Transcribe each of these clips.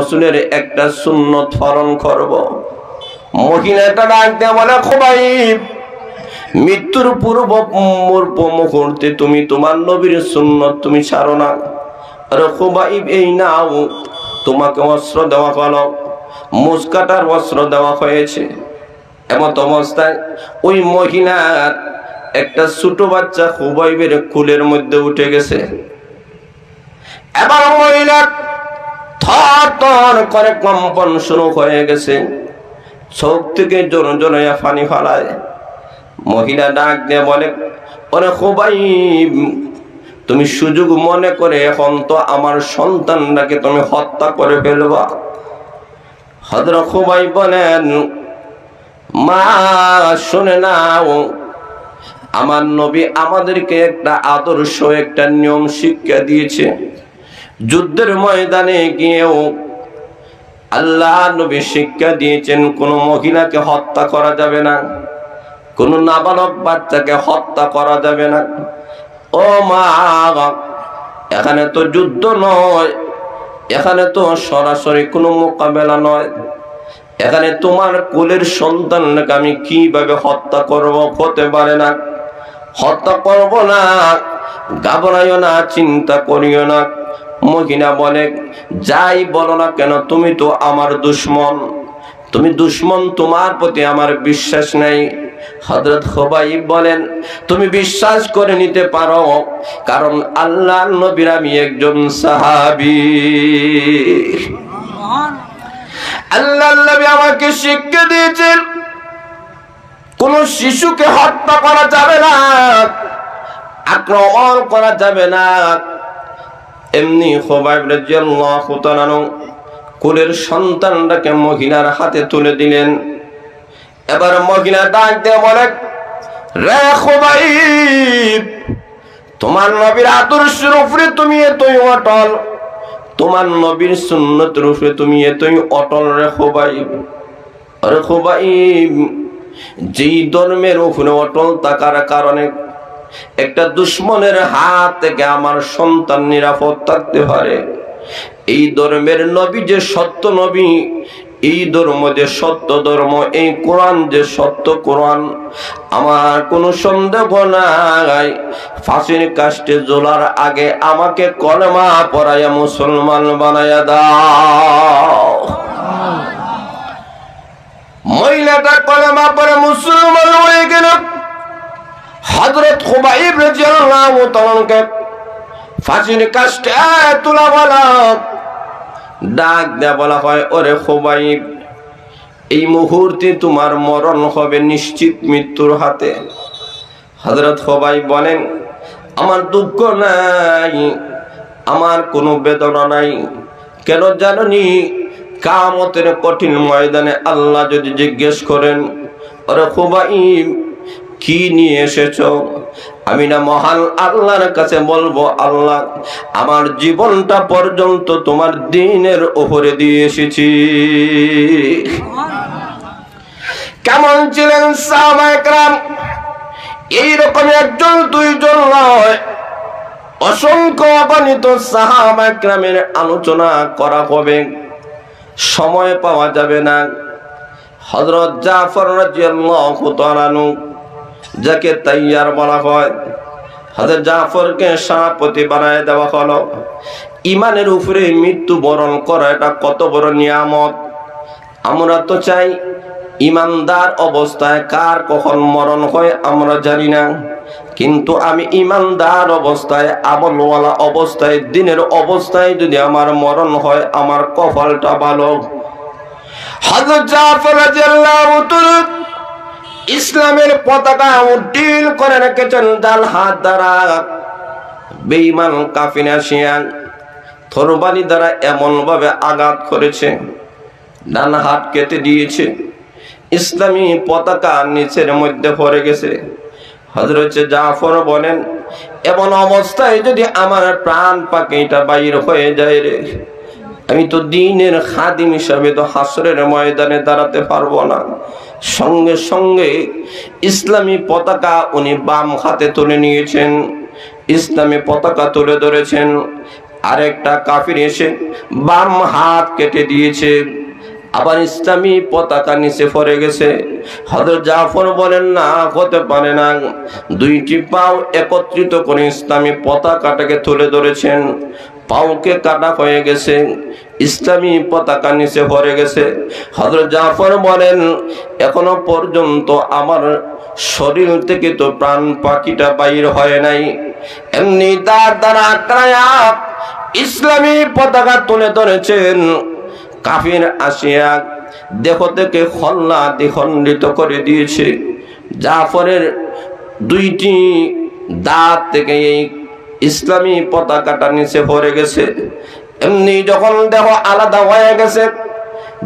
রাসূলের একটা সুন্নত পালন করব। মহিলাটা ডাক দিয়ে বলে, খুবাইব, মৃত্যুর পূর্ব মুহূর্তে তুমি তোমার নবীর সুন্নত তুমি ছাড়ো না। আরে খুবাইব, এই নাও, তোমাকে অস্ত্র দেওয়া হলো, মুসকাটার অস্ত্র দেওয়া হয়েছে। এমত অবস্থায় ওই মহিলার একটা ছোট বাচ্চা খুবাইবের কুলের মধ্যে উঠে গেছে। এবার মহিলার থর থর করে কম্পন শুরু হয়ে গেছে, চোখ থেকে জোর জোরে পানি ফালায়। মহিলা ডাক দিয়ে বলে, ওরে খুবাইব, তুমি সুযোগ মনে করে এখন তো আমার সন্তানটাকে তুমি হত্যা করে ফেলবা। হযরত খুবাইব বলেন, মা শুনে নাও, আমার নবী আমাদেরকে একটা আদর্শ, একটা নিয়ম শিক্ষা দিয়েছে। যুদ্ধের ময়দানে গিয়েও আল্লাহ নবী শিক্ষা দিয়েছেন কোন মহিলাকে হত্যা করা যাবে না, কোন নাবালক বাচ্চাকে হত্যা করা যাবে না। ও মা, এখানে তো যুদ্ধ নয়, এখানে তো সরাসরি কোনো মোকাবেলা নয়, এখানে তোমার কোলের সন্তানকে আমি কিভাবে হত্যা করব? হতে পারে না, হত্যা করব না, ঘাবড়াইও না, চিন্তা করিও না। মহিলা বলে, যাই বলো না কেন, তুমি তো আমার দুশমন, তুমি দুশমন, তোমার প্রতি আমার বিশ্বাস নাই। হযরত খুবাইব বলেন, তুমি বিশ্বাস করে নিতে পারো, কারণ আল্লাহর নবীর আমি একজন সাহাবী। আল্লাহর নবী আমাকে শিক্ষা দিয়েছেন কোন শিশুকে হত্যা করা যাবে না, আক্রমণ করা যাবে না। এমনি খুবাইব রাদিয়াল্লাহু তাআলা কোলের সন্তানটাকে মহিলার হাতে তুলে দিলেন। এবার মহিলা ডাক দিয়ে বলে, রে খুবাইব, তোমার নবীর আদর্শের উপরে তুমি এতই অটল, তোমার নবীর সুন্নতের উপরে তুমি এতই অটল রে খুবাইব। আরে খুবাইব, যেই ধর্মের উপরে অটল থাকার কারণে একটা দুশমনের হাত থেকে আমার সন্তান নিরাপদ থাকতে পারে, এই ধর্মের নবী যে সত্য নবী, এই ধর্ম যে সত্য ধর্ম, এই কোরআন যে সত্য কোরআন, আমার কোনো সন্দেহ নাই। ফাঁসির কাস্টে ঝোলার আগে আমাকে কলেমা পড়াইয়া মুসলমান বানাইয়া দাও। মহিলাটা কলেমা পড়ে মুসলমান হয়ে গেল। হযরত খুবাইব রাদিয়াল্লাহু তাআলাকে ফাঁসির কাস্টে তোলা বলা, ডাক দেয়া বলা হয়, ওরে খুবাইব, এই মুহূর্তে তোমার মরণ হবে নিশ্চিত মৃত্যুর হাতে। হযরত খুবাইব বলেন, আমার দুঃখ নাই, আমার কোনো বেদনা নাই। কেন জানি, কিয়ামতের কঠিন ময়দানে আল্লাহ যদি জিজ্ঞেস করেন, ওরে খুবাইব কি নিয়ে এসেছো, আমি না মহান আল্লাহর কাছে বলবো, আল্লাহ আমার জীবনটা পর্যন্ত তোমার দ্বীনের উপরে দিয়ে এসেছি। কেমন ছিলেন সাহাবায়ে কেরাম? এইরকম একজন দুইজন নয়, অসংখ্য অগণিত সাহাবায়ে কেরামের আলোচনা করা হবে, সময় পাওয়া যাবে না। হযরত জাফর রাদিয়াল্লাহু তাআলা যাকে তাইয়ার বলা হয়, হযরত জাফরকে সেনাপতি বানায় দেওয়া হলো। ইমানের উপরে মৃত্যুবরণ করা এটা কত বড় নিয়ামত। আমরা তো চাই ইমানদার অবস্থায় কার কখন মরণ হয় আমরা জানি না, কিন্তু আমি ইমানদার অবস্থায়, আমলওয়ালা অবস্থায়, দিনের অবস্থায় যদি আমার মরণ হয়, আমার কপালটা ভালো। হযরত জাফর রাদিয়াল্লাহু তাআলা ইসলামের পতাকা উড্ডীন করে রেখেছেন ডাল হাত দ্বারা। বেঈমান কাফির আসিয়া তরবারি দ্বারা এমন ভাবে আঘাত করেছে, ডান হাত কেটে দিয়েছে, ইসলামী পতাকা নিচের মধ্যে পড়ে গেছে। হযরত জাফর বলেন, এমন অবস্থায় যদি আমার প্রাণ পাখিটা বাইর হয়ে যায় রে, আমি তো দ্বীনের খাদিম হিসাবে তো হাসরের ময়দানে দাঁড়াতে পারবো না। সঙ্গে সঙ্গে ইসলামী পতাকা উনি বাম হাতে তুলে নিয়েছেন, ইসলামী পতাকা তুলে ধরেছেন, আরেকটা কাফির এসে বাম হাত কেটে দিয়েছে, আবার ইসলামী পতাকা নিচে পড়ে গেছে। হযরত জাফর বলেন না, হতে পারে না। দুইটি পাও একত্রিত করে ইসলামী পতাকাটাকে তুলে ধরেছেন, পাওকে কাটা হয়ে গেছে, ইসলামী পতাকা নিচে পড়ে গেছে। হযরত জাফর বলেন, এখনো পর্যন্ত আমার শরীর থেকে তো প্রাণ পাখিটা বাইর হয় নাই। এমনি তার দ্বারা আক্রায়া ইসলামী পতাকা তুলে ধরেছেন। কাফির আসিয়া দেহ থেকে খল্লা দ্বিখণ্ডিত করে দিয়েছে। জাফরের দুইটি দাঁত থেকে এই ইসলামী পতাকাটা নিচে পড়ে গেছে। এমনি যখন দেহ আলাদা হয়ে গেছে,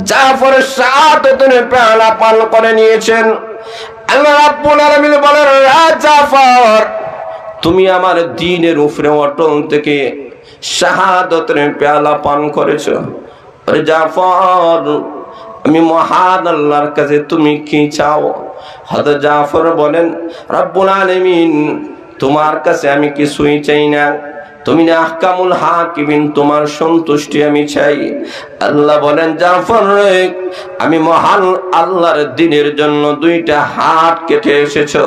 জাফরের শাহাদাতের প্রাণ পান করে নিয়েছেন। আল্লাহ রাব্বুল আলামিন বলেন, জাফর তুমি আমার দ্বীনের উপরে অটল থেকে শাহাদাতের পেয়ালা পান করেছো। আরে জাফর, আমি মহান আল্লাহর কাছে তুমি কি চাও? হযরত জাফর বলেন, রব্বুল আলামিন তোমার কাছে আমি কিছুই চাই না, তুমি না আহকামুল হাকিমিন, তোমার সন্তুষ্টি আমি চাই। আল্লাহ বলেন, জাফর আমি মহান আল্লাহর দ্বীনের জন্য দুইটা হাত কেটে এসেছো।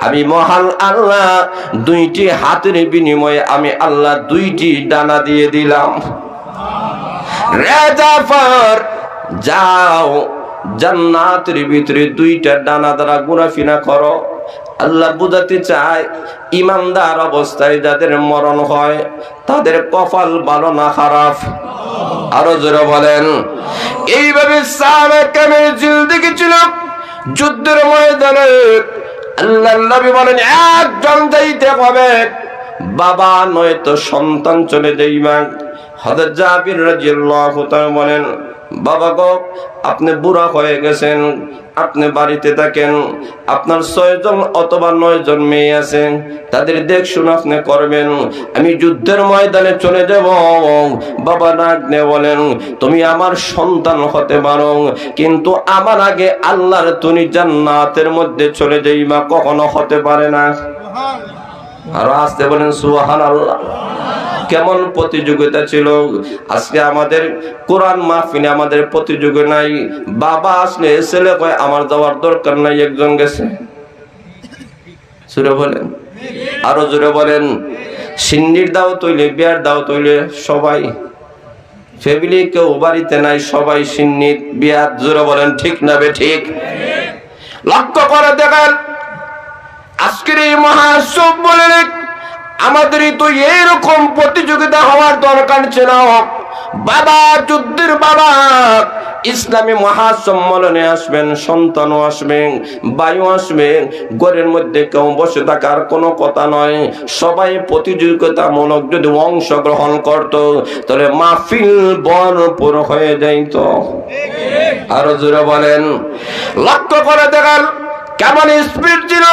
আমি মহান আল্লাহ দুইটি হাতের বিনিময়ে আমি আল্লাহ দুইটি ডানা দিয়ে দিলাম। রে জাফর যাও, জান্নাতের ভিতরে দুইটা ডানা দ্বারা ঘোরাফেরা করো। আল্লাহ বুঝাতে চায়, ইমানদার অবস্থায় যাদের মরণ হয় তাদের কপাল ভালো না খারাপ? আরো জোরে বলেন। এইভাবে সাহাবায়ে কেরামের জিন্দেগি ছিল। যুদ্ধের ময়দানে আল্লাহর নবী বলেন, একজন যাইতে হবে, বাবা নয়তো সন্তান চলে যাইবা। হযরত জাবির রাদিয়াল্লাহু তাআলা বলেন, বাবা গো, আপনি বুড়া হয়ে গেছেন, আপনি বাড়িতে থাকেন, আপনার 6 জন অথবা 9 জন মেয়ে আছে, তাদের দেখশুন আপনি করবেন, আমি যুদ্ধের ময়দানে চলে যাব। বাবা ডাক দিয়ে বলেন, তুমি আমার সন্তান হতে পারো, কিন্তু আমার আগে আল্লাহর তুমি জান্নাতের মধ্যে চলে যাইবা, কখনো হতে পারে না। আর আসতে বলেন সুবহানাল্লাহ। কেমন প্রতিযোগিতা ছিল! আজকে আমাদের কোরআন মাহফিলে আমাদের প্রতিযোগী নাই। বাবা আসলে ছেলে কয় আমার যাওয়ার দরকার নাই, একজন গেছে। জোরে বলেন, আরো জোরে বলেন। সিন্নির দাও তৈলে, বিয়ার দাও তৈলে সবাই ফ্যামিলি, কেউ বাড়িতে নাই, সবাই সিন্নির বিয়ার। জোরে বলেন ঠিক না বে ঠিক? লক্ষ্য করে দেখেন, আজকের এই মহাসব বলে আমাদেরই তো এরকম প্রতিযোগিতা হওয়ার দরকার ছিল। বাবা যুদ্ধের বাবা ইসলামী মহাসম্মেলনে আসবেন, সন্তানও আসবেন, ভাইও আসবেন, ঘরের মধ্যে কেউ বসে থাকার কোনো কথা নয়। সবাই প্রতিযোগিতামূলক যদি অংশগ্রহণ করত, তাহলে মাহফিল ভরপুর হয়ে যাইত। আরো জোরে বলেন। লক্ষ্য করে দেখেন কেমন স্পিড ছিল,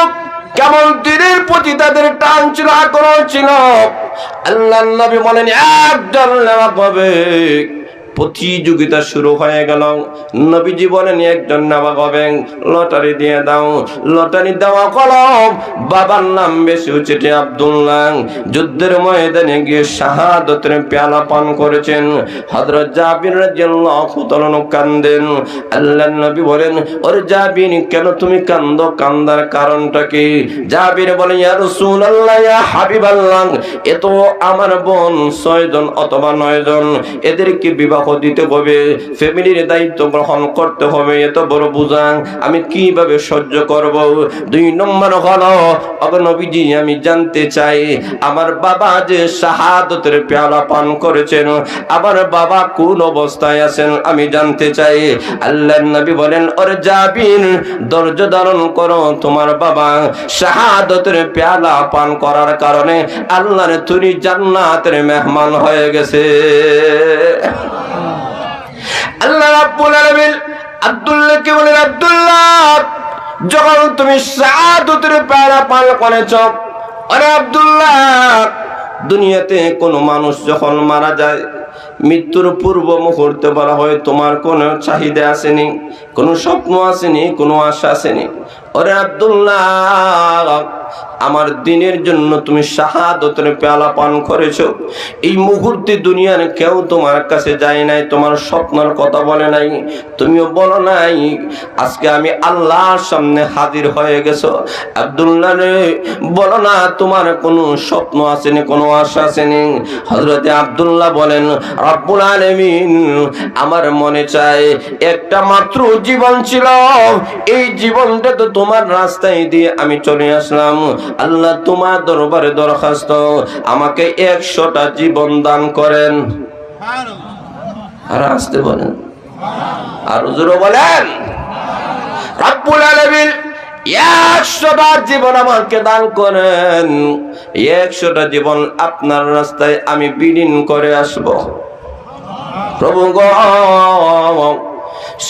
কেমন দিনের প্রতি তাদের টান ছিল, আগ্রহ ছিল। আল্লাহর নবী বলেন, একজন নেওয়া হবে। প্রতিযোগিতা শুরু হয়ে গেল। নবীজি বলেন, একজন নেওয়া হবে, লটারি দিয়ে দাও। লটারি দেওয়া কলম, বাবার নাম বেশি উঠেছে আব্দুল্লাহ। যুদ্ধের ময়দানে গিয়ে শাহাদাতের পেয়ালা পান করেছেন। হযরত জাবির রাদিয়াল্লাহু তাআলা কান্দেন। আল্লাহর নবী বলেন, ওরে জাবির, কেন তুমি কান্দো? কান্দার কারণটা কি? জাবির বলে, ইয়া রাসূলুল্লাহ, ইয়া হাবিবাল্লাহ, এ তো আমার বোন 6 জন অথবা 9 জন, এদেরকে বিবাহ দিতে হবে, ফ্যামিলির দায়িত্ব গ্রহণ করতে হবে, এত বড় বোঝা আমি কিভাবে সহ্য করব? 2 নম্বর হলো, ওগো নবীজি, আমি জানতে চাই আমার বাবা যে শাহাদাতের পেয়ালা পান করেছেন, আমার বাবা কোন অবস্থায় আছেন আমি জানতে চাই। আল্লাহর নবী বলেন, ওরে জাবির, ধৈর্য ধারণ করো, তোমার বাবা শাহাদাতের পেয়ালা পান করার কারণে আল্লাহর তুমি জান্নাতের মেহমান হয়ে গেছে। আল্লাহ রাব্বুল আলামিন আব্দুল্লাহকে বলেন, আব্দুল্লাহ, যখন তুমি শাহাদাতের পেয়ালা পান করেছো, আরে আব্দুল্লাহ, দুনিয়াতে কোনো মানুষ যখন মারা যায়, মৃত্যুর পূর্ব মুহূর্তে বলা হয় তোমার কোনো চাহিদা আসেনি, কোনো স্বপ্ন আসেনি, কোনো আশা আসেনি। ও ওরে আব্দুল্লাহ, আমার দিনের জন্য তুমি শাহাদতের পেয়ালা পান করেছো। এই মুহূর্তে দুনিয়ার কেউ তোমার কাছে যায় নাই, তোমার স্বপ্নের কথা বলে নাই, তুমিও বলো নাই আজকে আমি আল্লাহর সামনে হাজির হয়ে গেছো। আব্দুল্লাহ রে, বলো না তোমার কোনো স্বপ্ন আসেনি, কোনো আশা আসেনি? হযরতে আব্দুল্লাহ বলেন, রব্বুল আলামিন, আমার মনে চায় একটা মাত্র জীবন ছিল, এই জীবনটা তো তোমার রাস্তায় দিয়ে আমি চলে আসলাম। আল্লাহ, তোমার দরবারে দরখাস্ত, আমাকে 100টা জীবন দান করেন। আর আসতে বলেন, আর জোরে বলেন, রব্বুল আলামিন 100টা জীবন আমাকে দান করেন, 100টা জীবন আপনার রাস্তায় আমি বিলীন করে আসব। প্রভু গো,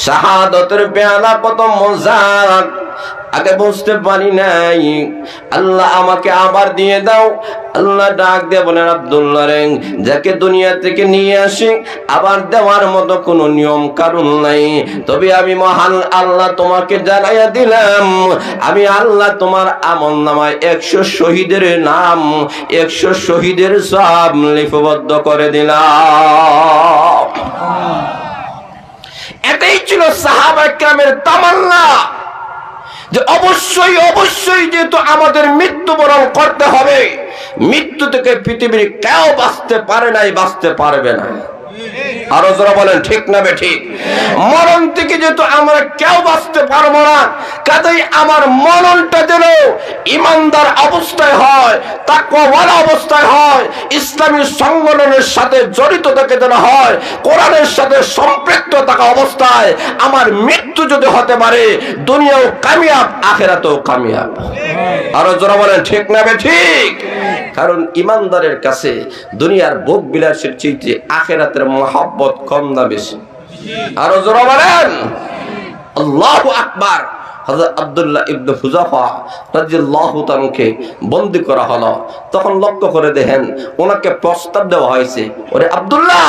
শাহাদতের পেয়ালা কত মজা, আগে বুঝতে পারি নাই। আল্লাহ আমাকে আবার দিয়ে দাও। আল্লাহ ডাক দিয়ে বলেন, আব্দুল্লাহ রে, যাকে দুনিয়া থেকে নিয়ে আসি আবার দেওয়ার মতো কোনো নিয়ম কারণ নাই, তবে আমি মহান আল্লাহ তোমাকে জানাইয়া দিলাম, আমি আল্লাহ তোমার আমলনামায় 100 শহীদের নাম, 100 শহীদের সওয়াব লিপিবদ্ধ করে দিলাম। এটাই ছিল সাহাবায়ে কেরামের তামান্না, যে অবশ্যই অবশ্যই যেহেতু আমাদের মৃত্যুবরণ করতে হবে, মৃত্যু থেকে পৃথিবীর কেউ বাঁচতে পারে নাই, বাঁচতে পারবে না। আরো যারা বলেন ঠিক না বেঠিক? মরণ থেকে যেহেতু আমরা কেউ বাঁচতে পারবো না, কাজেই আমার মরণটা যেন ইমানদার অবস্থায় হয়, তাকওয়াওয়ালা অবস্থায় হয়, ইসলামী সংগঠনের সাথে জড়িত থেকে যেন হয়, কোরআনের সাথে সম্পৃক্ত থাকা অবস্থায় আমার মৃত্যু যদি হতে পারে, দুনিয়াও কামিয়াব, আখিরাতেও কামিয়াব। আরো যারা বলেন ঠিক না বেঠিক? কারণ ইমানদারের কাছে দুনিয়ার ভোগ বিলাসের চেয়ে আখিরাতের মহব্বত কম না বেশি? আরো জোরে বলেন আল্লাহু আকবার। হযরত আব্দুল্লাহ ইবনে হুযাফা রাদিয়াল্লাহু তাআলাকে বন্দী করা হলো, তখন লক্ষ্য করে দেখেন ওনাকে প্রস্তাব দেওয়া হয়েছে, ওরে আব্দুল্লাহ,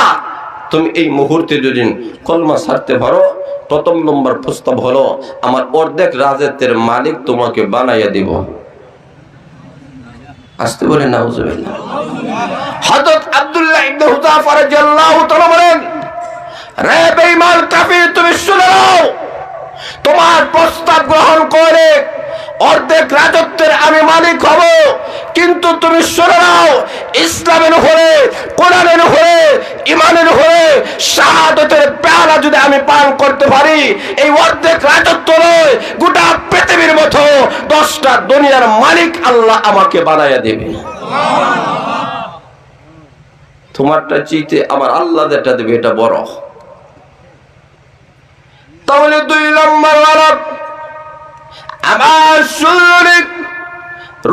তুমি এই মুহূর্তে যদি কলমা ছাড়তে পারো, প্রথম নম্বর প্রস্তাব হলো আমার অর্ধেক রাজত্বের মালিক তোমাকে বানাইয়া দিব। আসতে বলে নাউজুবিল্লাহ। হযরত আব্দুল্লাহ ইবনে হুযাফা রাদিয়াল্লাহু তাআলা বলেন, রে বেঈমান কাফির, তুমি শুনে নাও, তোমার প্রস্তাব গ্রহণ করে অর্ধেক রাজত্বের আমি মালিক হব, কিন্তু তুমি শুনে নাও, ইসলামের উপরে, কোরআনের উপরে, ঈমানের উপরে শাহাদাতের পেয়ালা যদি আমি পান করতে পারি, এই অর্ধেক রাজত্ব নয়, গোটা পৃথিবীর মতো 10টা দুনিয়ার মালিক আল্লাহ আমাকে বানাইয়া দেবে। তোমারটা চাইতে আমার আল্লাহ যেটা দেবে এটা বড়। তাহলে 2 নম্বর হলো আমার সুন্দরী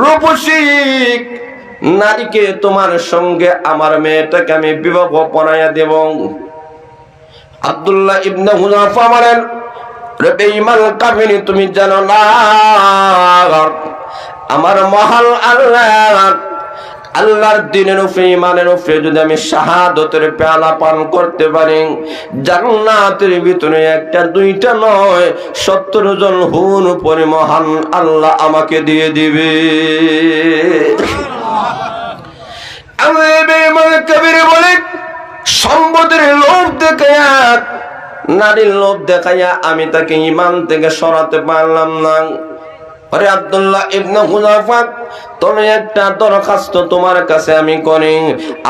রূপসী নারীকে তোমার সঙ্গে আমার মেয়েটাকে আমি বিবাহ পড়াইয়া দেব। আব্দুল্লাহ ইবনে হুযাফা বলেন, রে বেঈমান কাফির, তুমি জানো না আমার মহান আল্লাহ, আল্লাহর দ্বীনের উপরে, ঈমানের উপরে যদি আমি শাহাদাতের পেয়ালা পান করতে পারি, জান্নাতের ভিতরে 1টা 2টা নয় 70 জন হুর উপরে মহান আল্লাহ আমাকে দিয়ে দিবে। আমি বেঈমান কাফির বলে সম্পদের লোভ দেখাইয়া, নারীর লোভ দেখাইয়া আমি তাকে ঈমান থেকে সরাতে পারলাম না। আরে আব্দুল্লাহ ইবনে হুযাফা, তুমি একটা দরখাস্ত তোমার কাছে আমি করি,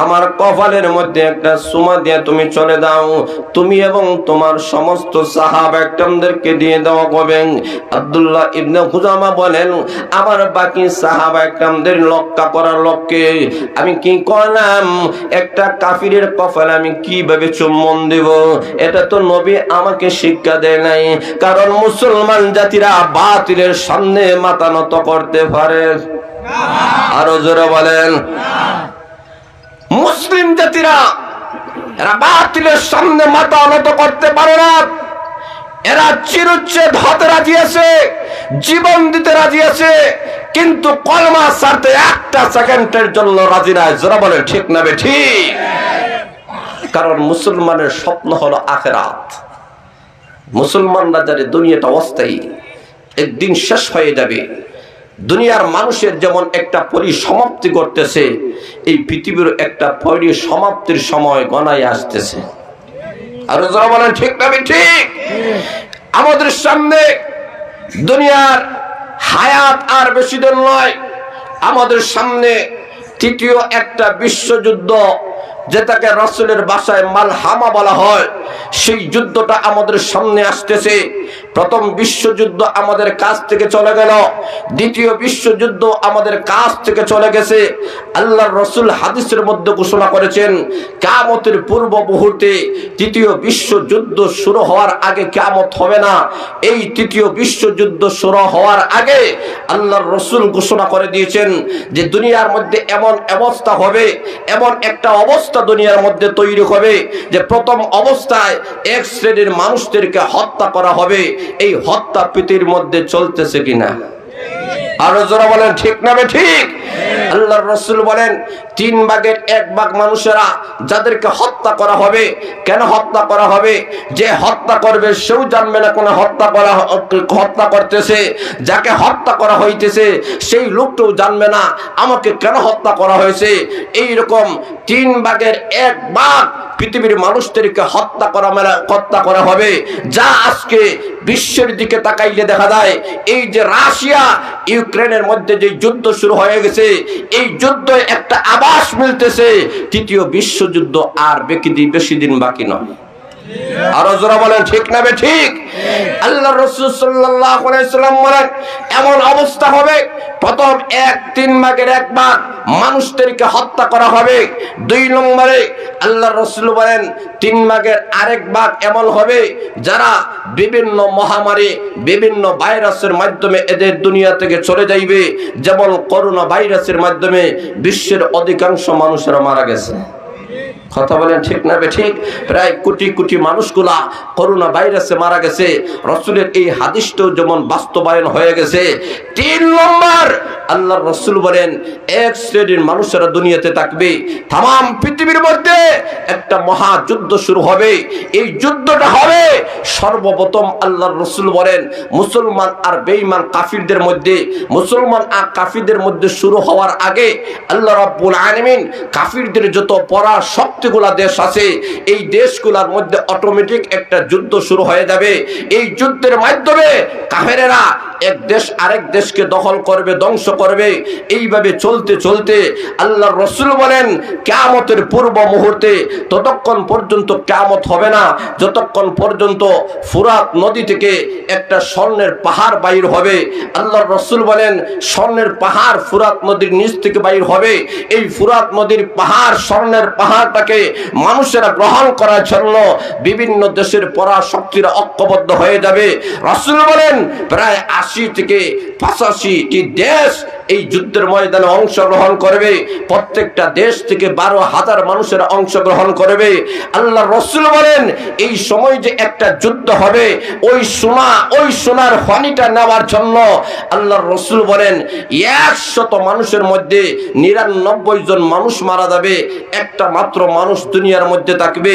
আমার কপালের মধ্যে একটা সুমা দিয়ে তুমি চলে দাও, তুমি এবং তোমার সমস্ত সাহাবা একদমদেরকে দিয়ে দেওয়া হবে। আব্দুল্লাহ ইবনে হুযাফা বলেন, আমার বাকি সাহাবা একদমদের রক্ষা করার লক্ষ্যে আমি কি করলাম, একটা কাফিরের কপালে আমি কিভাবে চুম্বন দেব, এটা তো নবী আমাকে শিক্ষা দেয় নাই। কারণ মুসলমান জাতিরা বাতিলের সামনে মাথা নত করতে পারে। আরো জোরে বলেন, মুসলিম জাতিরা এরা বাতিলের সামনে মাথা নত করতে পারে না। এরা চিরুচ্ছেদ হতে রাজি আছে, জীবন দিতে রাজি আছে, কিন্তু কলমা ছাড়তে 1টা সেকেন্ডের জন্য রাজি নাই। জোরে বলেন ঠিক না বেঠিক? কারণ মুসলমানের স্বপ্ন হলো আখিরাত। মুসলমানরা জানে দুনিয়াটা অস্থায়ী, একদিন শেষ হয়ে যাবে। দুনিয়ার মানুষের যেমন একটা পরিসমাপ্তি করতেছে, এই পৃথিবীর একটা পরিসমাপ্তির সময় গণায় আসতেছে। আর যারা বলেন ঠিক না ঠিক? আমাদের সামনে দুনিয়ার হায়াত আর বেশি দিন নয়। আমাদের সামনে তৃতীয় একটা বিশ্বযুদ্ধ, যেটাকে রাসূলের ভাষায় মালহামা বলা হয়, সেই যুদ্ধটা আমাদের সামনে আসতেছে। প্রথম বিশ্বযুদ্ধ আমাদের কাছ থেকে চলে গেল, দ্বিতীয় বিশ্বযুদ্ধ আমাদের কাছ থেকে চলে গেছে। আল্লাহর রাসূল হাদিসের মধ্যে ঘোষণা করেছেন, কিয়ামতের পূর্ব মুহূর্তে তৃতীয় বিশ্বযুদ্ধ শুরু হওয়ার আগে কিয়ামত হবে না। এই তৃতীয় বিশ্বযুদ্ধ শুরু হওয়ার আগে আল্লাহর রাসূল ঘোষণা করে দিয়েছেন যে দুনিয়ার মধ্যে এমন অবস্থা হবে, এমন একটা অবস্থা দুনিয়ার মধ্যে তৈরি হবে যে প্রথম অবস্থায় এক শ্রেণীর মানুষদেরকে হত্যা করা হবে। এই হত্যা পৃথিবীর মধ্যে চলতেছে কিনা? আরো যারা বলেন ঠিক না ঠিক? আল্লাহর রাসূল বলেন 3 ভাগের 1 ভাগ মানুষেরা যাদেরকে হত্যা করা হবে। কেন হত্যা করা হবে? যে হত্যা করবে সেও জানবে না কোন হত্যা করতেছে, যাকে হত্যা করা হইতেছে সেই লোকটাও জানবে না আমাকে কেন হত্যা করা হয়েছে। এই রকম 3 ভাগের 1 ভাগ পৃথিবীর মানুষদেরকে হত্যা করা হবে। যা আজকে বিশ্বের দিকে তাকাইলে দেখা যায়, এই যে রাশিয়া ইউক্রেনের মধ্যে যে যুদ্ধ শুরু হয়ে গেছে, এই যুদ্ধ একটা আভাস মিলতেছে তৃতীয় বিশ্বযুদ্ধ আর বেশি দিন বাকি নয়। আরো যারা বলেন ঠিক না ঠিক? আল্লাহর রাসূল সাল্লাল্লাহু আলাইহি সাল্লাম বলেন এমন অবস্থা হবে, প্রথম 3 ভাগের 1 ভাগ মানুষদেরকে হত্যা করা হবে। 2 নম্বরে আল্লাহর রাসূল বলেন 3 ভাগের আরেক ভাগ এমন হবে যারা বিভিন্ন মহামারী, বিভিন্ন ভাইরাসের মাধ্যমে এদের দুনিয়া থেকে চলে যাইবে। যেমন করোনা ভাইরাসের মাধ্যমে বিশ্বের অধিকাংশ মানুষেরা মারা গেছে। কথা বলেন ঠিক না ঠিক? প্রায় কোটি কোটি মানুষগুলা করোনা ভাইরাসে মারা গেছে। রাসূলের এই হাদিসটাও যেমন বাস্তবায়ন হয়ে গেছে। 3 নম্বর আল্লাহর রাসূল বলেন এক শ্রেণীর মানুষেরা দুনিয়াতে থাকবে, तमाम পৃথিবীর মধ্যে একটা মহাযুদ্ধ শুরু হবে। এই যুদ্ধটা হবে সর্বপ্রথম আল্লাহর রাসূল বলেন মুসলমান আর বেঈমান কাফিরদের মধ্যে। মুসলমান আর কাফিরদের মধ্যে শুরু হওয়ার আগে আল্লাহ রাব্বুল আলামিন কাফিরদের যত পরা শক্তিগুলা দেশ আছে, এই দেশগুলোর মধ্যে অটোমেটিক একটা যুদ্ধ শুরু হয়ে যাবে। এই যুদ্ধের মাধ্যমে কাফেরেরা এক দেশ আরেক দেশকে দখল করবে, ধ্বংস করবে। এইভাবে চলতে চলতে আল্লাহর রাসূল বলেন কিয়ামতের পূর্ব মুহূর্তে ততক্ষণ পর্যন্ত কিয়ামত হবে না যতক্ষণ পর্যন্ত ফুরাত নদী থেকে একটা স্বর্ণের পাহাড় বাইর হবে। আল্লাহর রাসূল বলেন স্বর্ণের পাহাড় ফুরাত নদীর নিচ থেকে বাইর হবে। এই ফুরাত নদীর পাহাড়, স্বর্ণের পাহাড়টাকে মানুষেরা গ্রহণ করার জন্য বিভিন্ন দেশের পরাশক্তিরা ঐক্যবদ্ধ হয়ে যাবে। রাসূল বলেন প্রায় 80 থেকে 85টি দেশ এই যুদ্ধের ময়দানে অংশগ্রহণ করবে। প্রত্যেকটা দেশ থেকে 12,000 মানুষেরা অংশগ্রহণ করবে। আল্লাহর রাসূল বলেন এই সময় যে একটা যুদ্ধ হবে, ওই সোনার খনিটা নেওয়ার জন্য আল্লাহর রাসূল বলেন 100 মানুষের মধ্যে 99 জন মানুষ মারা যাবে, একটা মাত্র মানুষ দুনিয়ার মধ্যে থাকবে।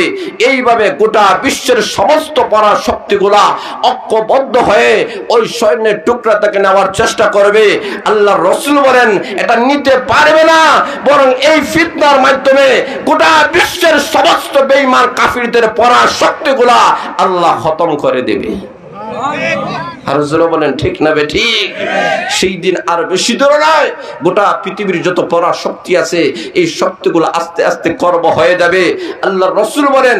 এইভাবে গোটা বিশ্বের সমস্ত পরাশক্তিগুলা ঐক্যবদ্ধ হয়ে ওই সৈন্যের টুকরাটাকে নেওয়ার চেষ্টা করবে। আল্লাহর রাসূল বলেন এটা নিতে পারবে না, বরং এই ফিতনার মাধ্যমে গোটা বিশ্বের সমস্ত বেঈমান কাফিরদের পরাশক্তিগুলা আল্লাহ খতম করে দেবে। আর যারা বলেন ঠিক না ঠিক? সেই দিন আর বেশি দূরে নয়, গোটা পৃথিবীর যত পরাশক্তি আছে এই শক্তিগুলো আস্তে আস্তে কর্ম হয়ে যাবে। আল্লাহর রাসূল বলেন